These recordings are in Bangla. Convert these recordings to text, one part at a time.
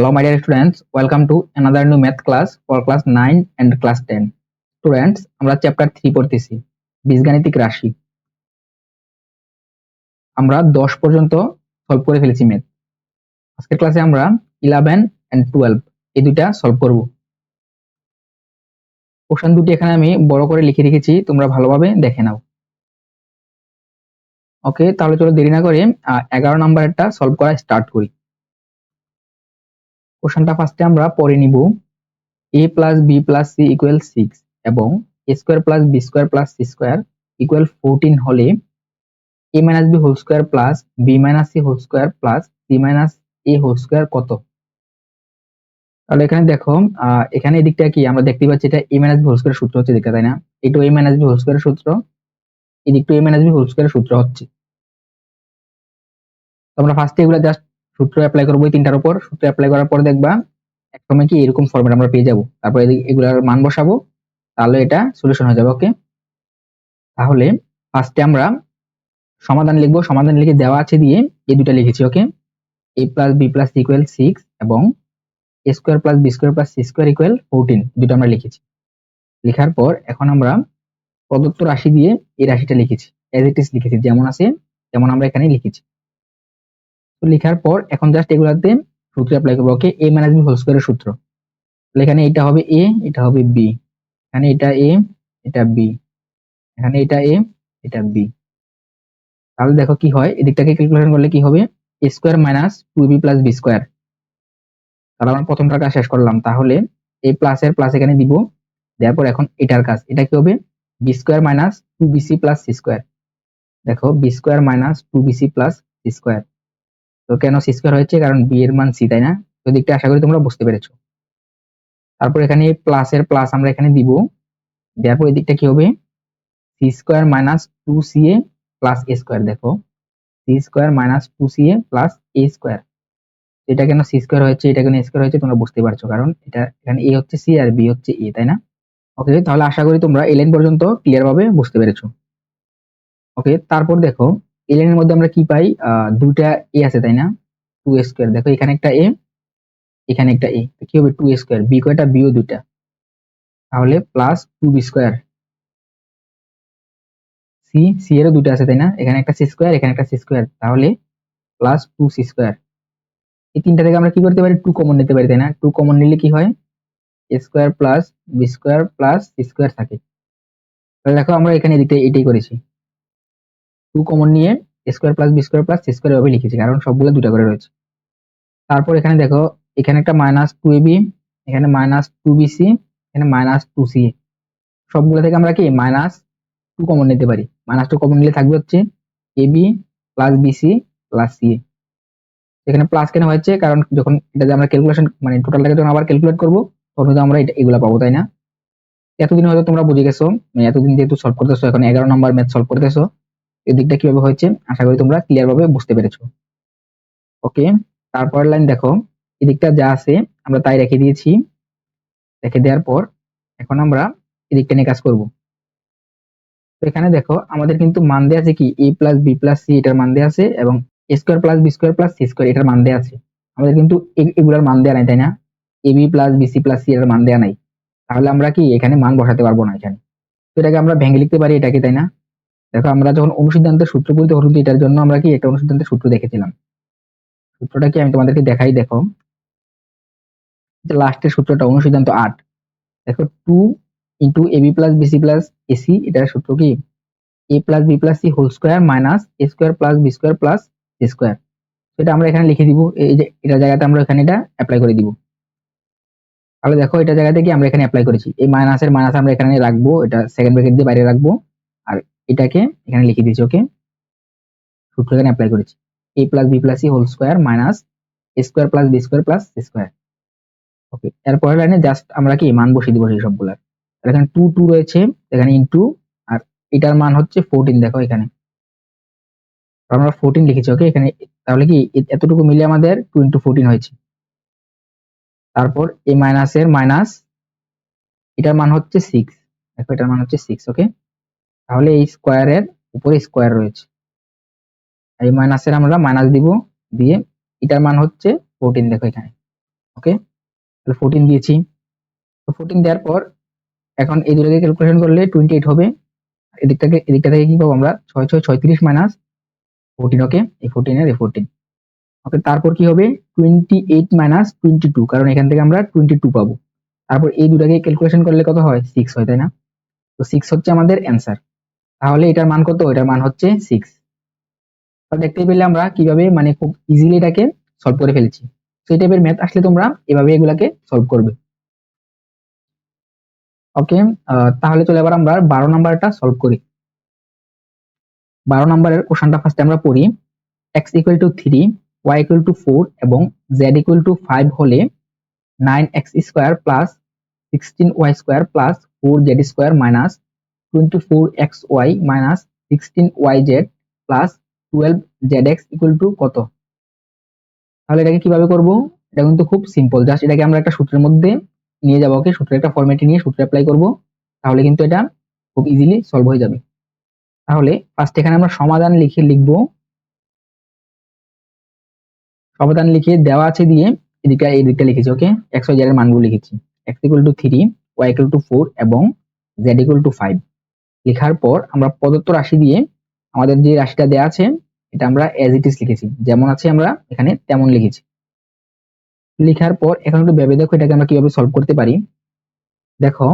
Hello, my dear students. Welcome to another new math class for class 9 and class 10. Students, আমরা চ্যাপ্টার 3 পড়তেছি বীজগাণিতিক রাশি। আমরা 10 পর্যন্ত সলভ করে ফেলেছি ম্যাথ। আজকের ক্লাসে আমরা 11 and 12 এই দুইটা সলভ করব। কোশ্চেন দুটি এখানে আমি বড় করে লিখে রেখেছি, তোমরা ভালোভাবে দেখে নাও। ওকে, তাহলে চলো দেরি না করে 11 নাম্বারটা সলভ করা স্টার্ট করি। কোশ্চেনটা ফার্স্টে আমরা পড়ে নিব। a plus b plus c equal 6 এবং a square plus b square plus c square equal 14 হলে a minus b whole square plus b minus c whole square plus c minus a whole square কত? তাহলে এখানে দেখো, এখানে এদিকটা কি আমরা দেখতে পাচ্ছি, এটা a minus b whole square সূত্র হচ্ছে দিকটা, তাই না? এটা a minus b whole square সূত্র, এদিকটা a minus b whole square সূত্র হচ্ছে। আমরা ফার্স্টে এগুলা জাস্ট সূত্র অ্যাপ্লাই করব এই তিনটার উপর। সূত্র অ্যাপ্লাই করার পর দেখবা একসময় কি এরকম ফরম্যাট আমরা পেয়ে যাব। তারপর এগুলার মান বসাবো, তাহলে এটা সলিউশন হয়ে যাবে। ওকে, তাহলে ফার্স্টে আমরা সমাধান লিখবো। সমাধান লিখে দেওয়া আছে দিয়ে এই দুটো লিখেছি। ওকে, a plus b plus c equal 6 এবং a square plus b square plus c square equal 14 দুটো আমরা লিখেছি। লেখার পর এখন আমরা প্রদত্ত রাশি দিয়ে এই রাশিটা লিখেছি, as it is লিখেছি, যেমন আছে তেমন আমরা এখানে লিখেছি। তো লেখার পর এখন জাস্ট এগুলাতে সূত্র অ্যাপ্লাই করবো। ওকে, a minus b হোল স্কয়ারের সূত্র। তাহলে এখানে এটা হবে a, এটা হবে b, এখানে এটা a, এটা b, এখানে এটা a, এটা b। তাহলে দেখো কি হয়, এদিকটাকে ক্যালকুলেশন করলে কি হবে, a square minus 2b plus b square. তাহলে আমরা প্রথমটার কাজ শেষ করলাম। তাহলে এই প্লাসের প্লাস এখানে দিব, দেওয়ার পর এখন এটার কাজ, এটা কি হবে, b square minus 2bc plus c square. দেখো b square minus 2bc plus c square. তো কেন c স্কয়ার হয়েছে, কারণ b এর মান c, তাই না? তো দিকটা আশা করি তোমরা বুঝতে পেরেছো। তারপর এখানে প্লাসের প্লাস আমরা এখানে দিব, দেওয়ার পর এই দিকটা কি হবে, c square minus 2ca plus a square. দেখো c square minus 2ca plus a square. এটা কেন c স্কয়ার হয়েছে, এটা কেন a স্কয়ার হয়েছে তোমরা বুঝতে পারছো, কারণ এটা এখানে a হচ্ছে c আর b হচ্ছে a, তাই না? ওকে, তাহলে আশা করি তোমরা এই লাইন পর্যন্ত ক্লিয়ার ভাবে বুঝতে পেরেছো। ওকে, তারপর দেখো এই লাইনের মধ্যে আমরা কি পাই, দুইটা a আছে, তাই না? 2a square. দেখো এখানে একটা a, এখানে একটা a, কি হবে 2a স্কয়ার, b কয়টা, b ও দুইটা, তাহলে প্লাস 2b স্কয়ার। c এরও দুইটা আছে, তাই না? এখানে একটা c স্কয়ার, এখানে একটা c স্কয়ার, তাহলে প্লাস 2c স্কয়ার। এই তিনটা থেকে আমরা কি করতে পারি, 2 কমন নিতে পারি, তাই না? 2 কমন নিলে কি হয়, a square plus b square plus c square থাকে। তাহলে দেখো আমরা এখানে এদিকে এটাই করেছি, 2 কমন নিয়ে a square plus b square plus c square এভাবে লিখেছি, কারণ সবগুলো দুটো করে রয়েছে। তারপর এখানে দেখো এখানে একটা মাইনাস 2ab, এখানে মাইনাস 2bc, এখানে মাইনাস 2ca। সবগুলো থেকে আমরা কি মাইনাস 2 কমন নিতে পারি। মাইনাস 2 কমন নিলে থাকবে হচ্ছে ab plus bc plus ca। এখানে প্লাস কেন হয়েছে, কারণ যখন এটা যে আমরা ক্যালকুলেশন মানে টোটালটাকে যখন আবার ক্যালকুলেট করব তখন কিন্তু আমরা এগুলা পাবো, তাই না? এতদিন হয়তো তোমরা বুঝে গেছো, এতদিন যেহেতু সলভ করতেছো, এখন 11 নম্বর ম্যাথ সলভ করতেছো, এই দিকটা কিভাবে হয়েছে আশা করি তোমরা ক্লিয়ার ভাবে বুঝতে পেরেছো। ওকে, তারপর লাইন দেখো, এই দিকটা যা আছে আমরা তাই রেখে দিয়েছি। রেখে দেওয়ার পর এখন আমরা এই দিকটা নিয়ে কাজ করব। তো এখানে দেখো আমাদের কিন্তু মান দেয়া আছে কি, a plus b plus c এটার মান দেয়া আছে, এবং a square plus b square plus c square এটার মান দেয়া আছে। আমাদের কিন্তু এগুলার মান দেয়া নাই, তাই না? ab plus bc plus c এর মান দেয়া নাই, তাহলে আমরা কি এখানে মান বসাতে পারবো না এখানে। তো এটাকে আমরা ভেঙে লিখতে পারি এটাকে, তাই না? দেখো আমরা যখন অনুসিদ্ধান্তের সূত্র বলতে হতো, এটার জন্য আমরা কি একটা অনুসিদ্ধান্তের সূত্র দেখেছিলাম। সূত্রটা কি আমি তোমাদেরকে দেখাই, দেখো লাস্টের সূত্রটা অনুসিদ্ধান্ত 8। দেখো 2 into ab plus bc plus ac, এটার সূত্র কি a plus b plus c whole square minus a square plus b square plus c square. সেটা আমরা এখানে লিখে দিব, এই যে এটা জায়গাতে আমরা এখানে এটা অ্যাপ্লাই করে দিব। তাহলে দেখো এটা জায়গাতে কি আমরা এখানে অ্যাপ্লাই করেছি, এই মাইনাসের মাইনাস আমরা এখানে রাখবো, এটা সেকেন্ড ব্র্যাকেট দিয়ে বাইরে রাখবো, আর এটাকে এখানে লিখে দিয়েছি। ওকে, সূত্র এখানে অ্যাপ্লাই করেছি, a plus b plus c whole square minus a square plus b square plus c square. Okay, এরপরের লাইনে জাস্ট আমরা কি মান বসিয়ে দিব সেই সবগুলার। এখানে 2 2 রয়েছে, এখানে ইনটু, আর এটার মান হচ্ছে 14। দেখো এখানে আমরা 14 লিখেছি। ওকে, এখানে তাহলে কি এতটুকু মিলে আমাদের 2 ইনটু 14 হয়েছে। তারপর এই মাইনাসের মাইনাস, এটার মান হচ্ছে 6। দেখো এটার মান হচ্ছে 6। ওকে, তাহলে এই স্কয়ারের উপরে স্কয়ার রয়েছে, এই মাইনাসের আমরা মাইনাস দিব, দিয়ে এটার মান হচ্ছে 14। দেখো এখানে ওকে, তাহলে 14 দিয়েছি। তো 14 দেওয়ার পর এখন এই দুটোকে ক্যালকুলেশন করলে 28 হবে। এদিকটা থেকে কি পাবো আমরা, 6 6 36 মাইনাস 14। ওকে, এই 14 এর এই 14। ওকে, তারপর কি হবে 28 মাইনাস 22, কারণ এখান থেকে আমরা 22 পাবো। তারপর এই দুটাকে ক্যালকুলেশন করলে কত হয়, 6 হয়, তাই না? তো 6 হচ্ছে আমাদের অ্যান্সার। তাহলে এটার মান কত, এটার মান হচ্ছে 6। তো দেখতে পেলে আমরা কিভাবে মানে খুব ইজিলি এটাকে সলভ করে ফেলেছি। তো এই টাইপের ম্যাথ আসলে তোমরা এভাবে এগুলাকে সলভ করবে। ওকে, তাহলে চলে এবার আমরা 12 নাম্বারটা সলভ করি। 12 নাম্বারের কোশ্চেনটা ফার্স্টে আমরা পড়ি। x equal to 3, y equal to 4 এবং z ইকুয়াল টু 5 হলে 9x square plus 16y square plus 4z square minus 24xy minus 16yz plus 12zx equal to কত? তাহলে এটাকে কিভাবে করব? এটা কিন্তু খুব সিম্পল, জাস্ট এটাকে আমরা একটা সূত্রের মধ্যে নিয়ে যাবো। ওকে, সূত্রের একটা ফরম্যাটে নিয়ে সূত্র অ্যাপ্লাই করব, তাহলে কিন্তু এটা খুব ইজিলি সলভ হয়ে যাবে। তাহলে ফার্স্ট এখানে আমরা সমাধান লিখবো। সমাধান লিখে দেওয়া আছে দিয়ে এই দিকটা লিখেছি। ওকে, এক্স ওয়াই জেড এর মানগুলো লিখেছি। X equal to 3, y equal to 4 এবং জেড ইকুয়াল টু 5 লেখার পর আমরা প্রদত্ত রাশি দিয়ে আমাদের যে রাশিটা দেওয়া আছে এটা আমরা এজ ইট ইজ লিখেছি, যেমন আছে আমরা এখানে তেমন লিখেছি। লেখার পর এখন একটু ভেবে দেখো এটাকে আমরা কিভাবে সলভ করতে পারি। দেখো,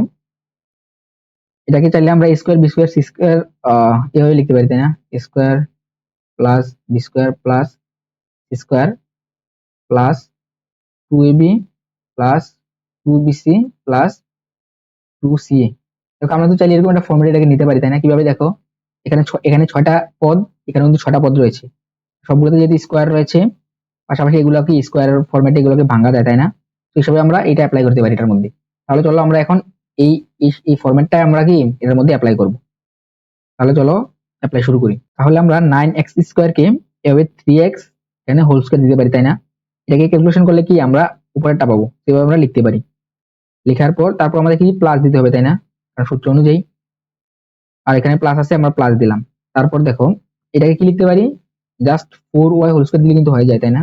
এটাকে চাইলে আমরা square b square c square এভাবে লিখতে পারি, তাই না? Square plus b square plus c square plus 2ab plus 2bc plus 2ca। দেখো, আমরা তো চাইলে এরকম একটা ফর্মুলা এটাকে নিতে পারি, তাই না? কিভাবে দেখো, এখানে 6টা পদ, এখানে কিন্তু 6টা পদ রয়েছে, সবগুলোতে যেহেতু স্কোয়ার রয়েছে, পাশাপাশি এগুলো কি স্কোয়ার ফরম্যাটে এগুলোকে ভাঙা যায়, তাই না? তো হিসাবে আমরা এটা অ্যাপ্লাই করতে পারি এটার মধ্যে। তাহলে চলো আমরা এখন এই এই ফরম্যাটটা আমরা কি এটার মধ্যে অ্যাপ্লাই করব। তাহলে চলো অ্যাপ্লাই শুরু করি। তাহলে আমরা 9x স্কোয়ারকে এভাবে 3x এখানে হোল স্কোয়ার দিতে পারি, তাই না? এটাকে ক্যালকুলেশন করলে কি আমরা উপরেরটা পাবো, সেভাবে আমরা লিখতে পারি। লেখার পর তারপর আমাদের কি প্লাস দিতে হবে, তাই না? কারণ সূত্র অনুযায়ী, আর এখানে প্লাস আছে আমরা প্লাস দিলাম। তারপর দেখো এটাকে কি লিখতে পারি, জাস্ট 4y হোল স্কোয়ার দিলে কিন্তু হয়ে যায়, তাই না?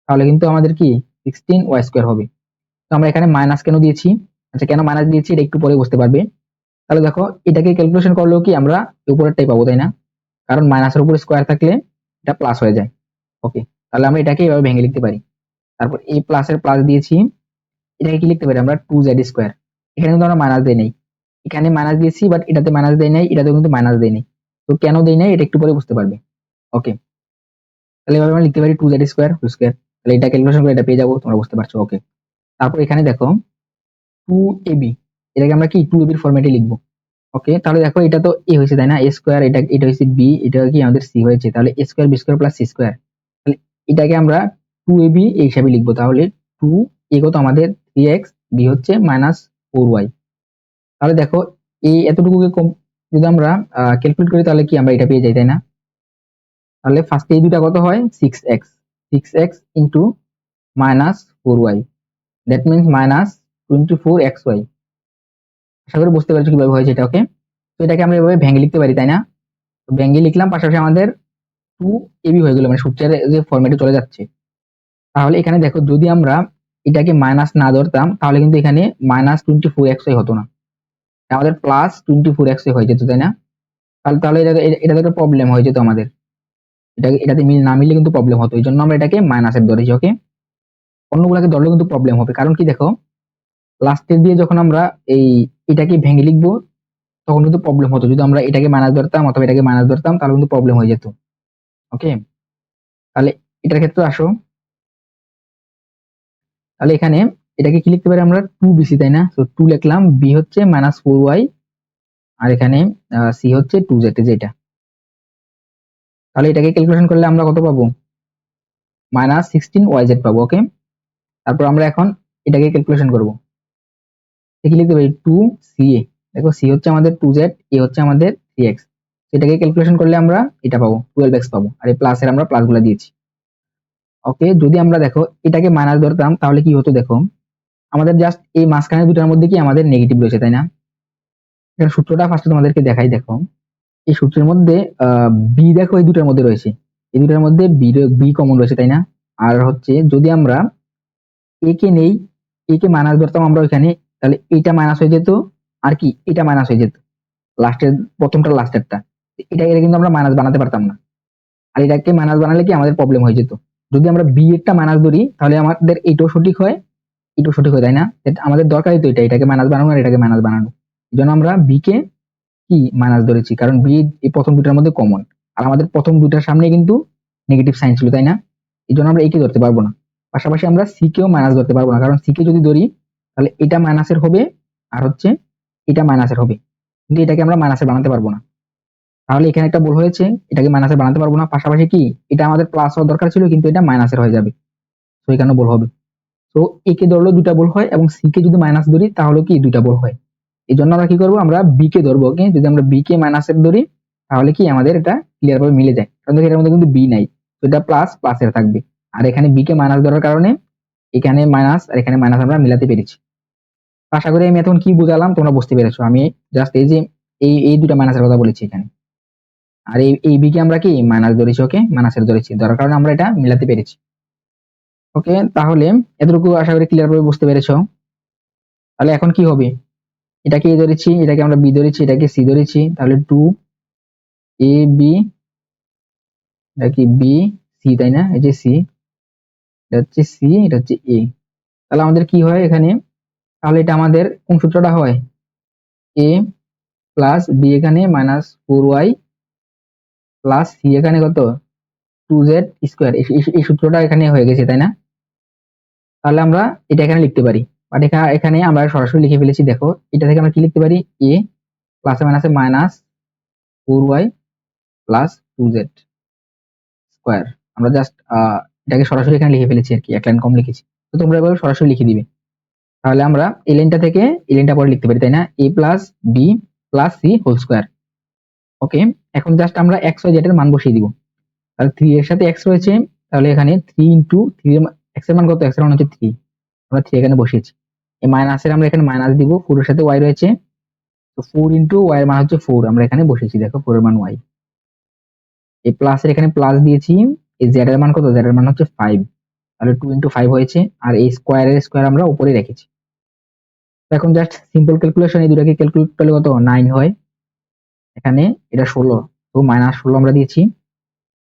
তাহলে কিন্তু আমাদের কি 16y স্কোয়ার হবে। তো আমরা এখানে মাইনাস কেন দিয়েছি, আচ্ছা কেন মাইনাস দিয়েছি এটা একটু পরে বুঝতে পারবে। তাহলে দেখো এটাকে ক্যালকুলেশন করলেও কি আমরা উপরেরটাই পাবো, তাই না? কারণ মাইনাসের উপরে স্কোয়ার থাকলে এটা প্লাস হয়ে যায়। ওকে, তাহলে আমরা এটাকে এভাবে ভেঙে লিখতে পারি। তারপর এই প্লাসের প্লাস দিয়েছি, এটাকে কি লিখতে পারি আমরা 2z স্কোয়ার। এখানে কিন্তু আমরা মাইনাস দেই নাই, এখানে মাইনাস দিয়েছি বাট এটাতে মাইনাস দেই নাই, এটাতেও কিন্তু মাইনাস দেই নাই। তো কেন দেই নাই এটা একটু পরে বুঝতে পারবে। ওকে, তাহলে এভাবে আমরা লিখতে পারি 2z স্কোয়ার হোল স্কোয়ার। তাহলে এটা ক্যালকুলেশন করে এটা পেয়ে যাবো, তোমরা বুঝতে পারছো। ওকে, তারপর এখানে দেখো 2ab, এটাকে আমরা কি 2ab এর ফরম্যাটে লিখবো। ওকে, তাহলে দেখো এটা তো এ হয়েছে, তাই না? এ স্কোয়ার, এটা হচ্ছে বি, এটা কি আমাদের সি হয়েছে। তাহলে a square b square plus c square, তাহলে এটাকে আমরা 2ab এই হিসাবে লিখবো। তাহলে 2a কত আমাদের 3x, বি হচ্ছে -4y। তাহলে দেখো এই এতটুকুকে যদি আমরা ক্যালকুলেট করি তাহলে কি আমরা এটা পেয়ে যাই, তাই না? তাহলে ফার্স্টে এই দুটা কত হয় 6x, 6x into -4y, that means -24xy। আশা করি বুঝতে পারছো কিভাবে হয়েছে এটা। ওকে, তো এটাকে আমরা এভাবে ভেঙে লিখতে পারি, তাই না? তো ভেঙে লিখলাম, পাশাপাশি আমাদের 2ab হয়ে গেল, মানে সূত্রের যে ফরম্যাটে চলে যাচ্ছে। তাহলে এখানে দেখো যদি আমরা এটাকে মাইনাস না ধরতাম তাহলে কিন্তু এখানে -24xy হতো না, আমাদের +24xy হয়ে যেত, তাই না? তাহলে তাহলে এটা তো একটা প্রবলেম হয়ে যেত আমাদের, এটাতে মিল না মিললে কিন্তু প্রবলেম হতো। এই জন্য আমরা এটাকে মাইনাসের ধরেছি। ওকে, অন্যগুলোকে ধরলে কিন্তু প্রবলেম হবে, কারণ কি দেখো লাস্টের দিয়ে যখন আমরা এটাকে ভেঙে লিখবো তখন কিন্তু প্রবলেম হতো। যদি আমরা এটাকে মাইনাস ধরতাম অথবা এটাকে মাইনাস ধরতাম তাহলে কিন্তু প্রবলেম হয়ে যেত। ওকে, তাহলে এটার ক্ষেত্রে আসো, তাহলে এখানে এটাকে কি লিখতে পারি আমরা 2bc, তাই না? তো 2 লিখলাম, বি হচ্ছে -4y, আর এখানে সি হচ্ছে 2z, যেটা। তাহলে এটাকে ক্যালকুলেশন করলে আমরা কত পাবো, -16yz পাবো। ওকে, তারপর আমরা এখন এটাকে ক্যালকুলেশন করবো, কি লিখতে পারি 2ca। দেখো সি হচ্ছে আমাদের 2z, এ হচ্ছে আমাদের 3x, এটাকে ক্যালকুলেশন করলে আমরা এটা পাবো 12x পাবো, আর এই প্লাসের আমরা প্লাস গুলা দিয়েছি। ওকে, যদি আমরা দেখো এটাকে মাইনাস ধরতাম তাহলে কি হতো, দেখো আমাদের জাস্ট এই মাঝখানে দুটার মধ্যে কি আমাদের নেগেটিভ রয়েছে, তাই না? এখানে সূত্রটা ফার্স্টে তোমাদেরকে দেখাই। দেখো এই সূত্রের মধ্যে বি, দেখো এই দুটার মধ্যে রয়েছে, এই দুটার মধ্যে বি কমন রয়েছে, তাই না? আর হচ্ছে যদি আমরা এ কে নেই, এ কে মাইনাস ধরতাম আমরা ওইখানে, তাহলে এইটা মাইনাস হয়ে যেত, আর কি এটা মাইনাস হয়ে যেত, লাস্টের প্রথমটা লাস্টেরটা, এটা কিন্তু আমরা মাইনাস বানাতে পারতাম না। আর এটাকে মাইনাস বানালে কি আমাদের প্রবলেম হয়ে যেত। যদি আমরা বি এরটা মাইনাস ধরি তাহলে আমাদের এটাও সঠিক হয়, এটাও সঠিক হয়, তাই না? আমাদের দরকারই তো এটাকে মাইনাস বানানো আর এটাকে মাইনাস বানানো। এই জন্য আমরা বি কে কি মাইনাস ধরেছি, কারণ বি এই প্রথম দুটার মধ্যে কমন, আর আমাদের প্রথম দুটার সামনে কিন্তু নেগেটিভ সাইন ছিল, তাই না? এই জন্য আমরা একে ধরতে পারবো না। পাশাপাশি আমরা সি কেও মাইনাস ধরতে পারবো না, কারণ সি কে যদি ধরি তাহলে এটা মাইনাসের হবে, আর হচ্ছে এটা মাইনাসের হবে, কিন্তু এটাকে আমরা মাইনাসের বানাতে পারবো না। তাহলে এখানে একটা ভুল হয়েছে, এটাকে মাইনাসের বানাতে পারবো না। পাশাপাশি কি এটা আমাদের প্লাস হওয়ার দরকার ছিল, কিন্তু এটা মাইনাসের হয়ে যাবে, তো এখানে ভুল হবে। তো এ কে ধরলেও দুটা ভুল হয়, এবং সি কে যদি মাইনাস ধরি তাহলে কি দুটা ভুল হয়। এই জন্য আমরা কি করবো, আমরা বি কে ধরবো। ওকে, যদি আমরা বি কে মাইনাসের ধরি তাহলে কি আমাদের এটা ক্লিয়ার ভাবে মিলে যায়, কারণ এটার মধ্যে কিন্তু বি নাই, তো এটা প্লাস প্লাসের থাকবে। আর এখানে বি কে মাইনাস ধরার কারণে এখানে মাইনাস আর এখানে মাইনাস আমরা মিলাতে পেরেছি। আশা করি আমি এখন কি বুঝালাম তোমরা বুঝতে পেরেছো। আমি জাস্ট এই যে এই দুটা মাইনাসের কথা বলেছি এখানে, আর এই বি কে আমরা কি মাইনাস ধরেছি, ওকে মাইনাসের ধরেছি, ধরার কারণে আমরা এটা মিলাতে পেরেছি। ওকে, তাহলে এতটুকু আশা করি ক্লিয়ার ভাবে বুঝতে পেরেছো। তাহলে এখন কি হবে, এটাকে এ ধরেছি, এটাকে আমরা বি ধরেছি, এটাকে সি ধরেছি, তাহলে টু এ বি, এটা কি বি সি, তাই না? এই যে সি, এটা হচ্ছে সি, এটা হচ্ছে এ। তাহলে আমাদের কি হয় এখানে, তাহলে এটা আমাদের কোন সূত্রটা হয়, এ প্লাস বি এখানে মাইনাস 4y প্লাস সি এখানে কত 2z স্কোয়ার, এই সূত্রটা এখানে হয়ে গেছে, তাই না? তাহলে আমরা এটা এখানে লিখতে পারি, বাট এখানে আমরা সরাসরি লিখে ফেলেছি। দেখো এটা থেকে আমরা কি লিখতে পারি, এ প্লাসে মাইনাসে minus 4y plus 2z square. আমরা জাস্ট এটাকে সরাসরি এখানে লিখে ফেলেছি আর কি, এক লাইন কম লিখেছি। তো তোমরা এবার সরাসরি লিখে দিবে। তাহলে আমরা এই লাইনটা থেকে এই লাইনটা পরে লিখতে পারি, তাই না? A plus b plus c whole square. Okay, এখন জাস্ট আমরা এক্স ওয়াই জেড এর মান বসিয়ে দিব। তাহলে 3 এর সাথে এক্স রয়েছে, তাহলে এখানে 3 ইন্টু 3 এক্স এর মান কত, এক্স এর মান হচ্ছে 3, আমরা 3 এখানে বসিয়েছি। এই মাইনাসের আমরা এখানে মাইনাস দিব, 4 এর সাথে ওয়াই রয়েছে, তো 4 ইন্টু ওয়াই এর মান হচ্ছে 4, আমরা এখানে বসিয়েছি, দেখো 4 এর মান ওয়াই। এই প্লাস এর এখানে প্লাস দিয়েছি, এই জেড এর মান কত, জেড এর মান হচ্ছে 5, তাহলে 2 ইন্টু 5 হয়েছে, আর এই স্কোয়ারের স্কোয়ার আমরা উপরে রেখেছি। এখন জাস্ট সিম্পল ক্যালকুলেশন, এই দুটাকে ক্যালকুলেট করলে কত 9 হয়, এখানে এটা 16, তো মাইনাস 16 আমরা দিয়েছি,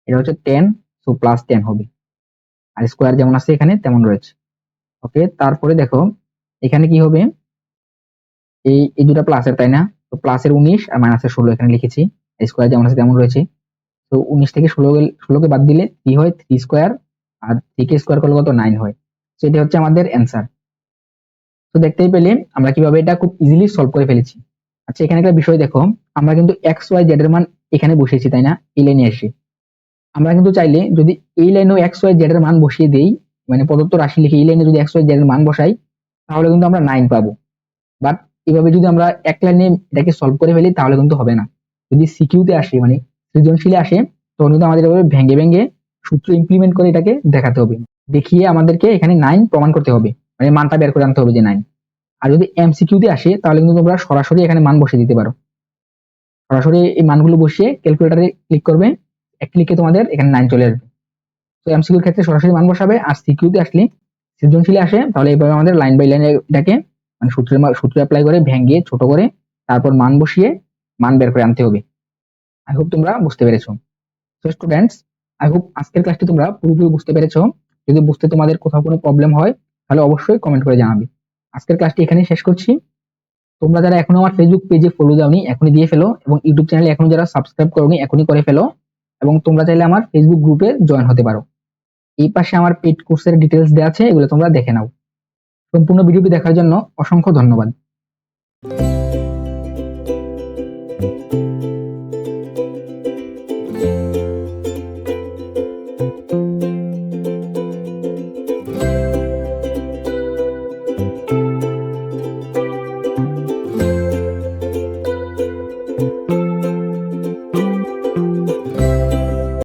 এটা হচ্ছে 10, তো প্লাস 10 হবে, আর স্কোয়ার যেমন আছে এখানে তেমন রয়েছে। ওকে, তারপরে দেখো এখানে কি হবে, এই দুটা প্লাসের, তাই না? তো প্লাসের 19 আর মাইনাসের 16 এখানে লিখেছি, স্কোয়ার যেমন আছে তেমন রয়েছে। তো 19 থেকে 16কে বাদ দিলে কি হয়, 3 স্কোয়ার, আর 3 কে স্কোয়ার করলে কত 9 হয়। তো এটা হচ্ছে আমাদের অ্যান্সার। তো দেখতেই পেলে আমরা কিভাবে এটা খুব ইজিলি সলভ করে ফেলেছি। আচ্ছা, এখানে একটা বিষয় দেখো, আমরা কিন্তু এক্স ওয়াই জেড এর মান এখানে বসিয়েছি, তাই না? এই লাইনে এসে আমরা কিন্তু চাইলে যদি এই লাইনেও এক্স ওয়াই জেড এর মান বসিয়ে দেই, মানে প্রদত্ত রাশি লিখে এই লাইনে যদি এক্স ওয়াই জেড এর মান বসাই, তাহলে কিন্তু আমরা 9 পাবো। বাট এভাবে যদি আমরা এক লাইনে এটাকে সলভ করে ফেলি তাহলে কিন্তু হবে না। যদি সিকিউতে আসে, মানে সৃজনশীলে আসে, তখন কিন্তু আমাদের এভাবে ভেঙে ভেঙে সূত্র ইমপ্লিমেন্ট করে এটাকে দেখাতে হবে, দেখিয়ে আমাদেরকে এখানে 9 প্রমাণ করতে হবে, মানে মানটা বের করে আনতে হবে যে 9। আর যদি এমসিকিউতে আসে তাহলে কিন্তু তোমরা সরাসরি এখানে মান বসিয়ে দিতে পারো, সরাসরি এই মানগুলো বসিয়ে ক্যালকুলেটারে ক্লিক করবে, এক ক্লিকে তোমাদের এখানে 9 চলে আসবে। তো এমসিকিউর ক্ষেত্রে সরাসরি মান বসাবে, আর সিকিউতে আসলে সৃজনশীলে আসে তাহলে এইভাবে আমাদের লাইন বাই লাইন এটাকে মানে সূত্র অ্যাপ্লাই করে ভেঙে ছোট করে তারপর মান বসিয়ে মান বের করে আনতে হবে। আই হোপ তোমরা বুঝতে পেরেছো। তো স্টুডেন্টস, আই হোপ আজকের ক্লাসটি তোমরা পুরোপুরি বুঝতে পেরেছো। যদি বুঝতে তোমাদের কোথাও কোনো প্রবলেম হয় তাহলে অবশ্যই কমেন্ট করে জানাবে। আজকের ক্লাসটি এখানেই শেষ করছি। তোমরা যারা এখনো আমার ফেসবুক পেজে ফলো দাওনি এখনই দিয়ে ফেলো, এবং ইউটিউব চ্যানেলে এখনো যারা সাবস্ক্রাইব করোনি এখনই করে ফেলো, এবং তোমরা চাইলে আমার ফেসবুক গ্রুপে জয়েন হতে পারো। এই পাশে আমার পেইড কোর্সের ডিটেলস দেওয়া আছে, এগুলো তোমরা দেখে নাও। সম্পূর্ণ ভিডিওটি দেখার জন্য অসংখ্য ধন্যবাদ।